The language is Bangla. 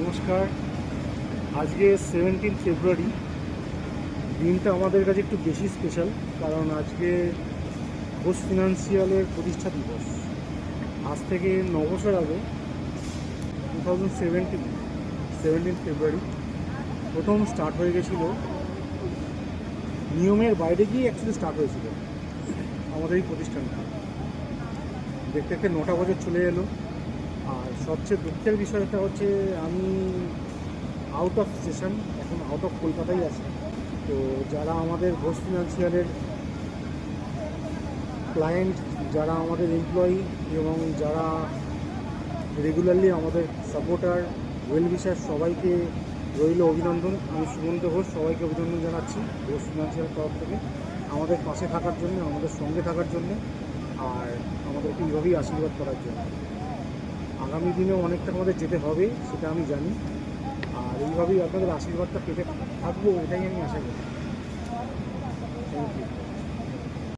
নমস্কার। আজকে 17 ফেব্রুয়ারি। দিনটা আমাদের কাছে একটু বেশি স্পেশাল, কারণ আজকে ঘোষ ফিনান্সিয়ালের প্রতিষ্ঠা দিবস। আজ থেকে 9 বছর আগে 17 ফেব্রুয়ারি প্রথম স্টার্ট হয়ে গেছিল। নিয়মের বাইরে গিয়ে অ্যাকচুয়ালি স্টার্ট হয়েছিল আমাদের এই প্রতিষ্ঠানটা। দেখতে দেখতে 9টা বছর চলে এলো। আর সবচেয়ে দুঃখের বিষয়টা হচ্ছে আমি আউট অফ স্টেশন, এখন আউট অফ কলকাতায় আছি। তো যারা আমাদের ঘোষ ফিনান্সিয়ালের ক্লায়েন্ট, যারা আমাদের এমপ্লয়ি এবং যারা রেগুলারলি আমাদের সাপোর্টার, ওয়েল উইশার, সবাইকে রইল অভিনন্দন। আমি সুমন্ত ঘোষ, সবাইকে অভিনন্দন জানাচ্ছি ঘোষ ফিনান্সিয়াল তরফ থেকে আমাদের পাশে থাকার জন্য, আমাদের সঙ্গে থাকার জন্য, আর আমাদেরকে এইভাবেই আশীর্বাদ করার জন্য। আগামী দিনেও অনেকটা আমাদের যেতে হবে, সেটা আমি জানি। আর এইভাবেই আপনাদের আশীর্বাদটা পেতে থাকবো, এটাই আমি আশা করি। Thank you.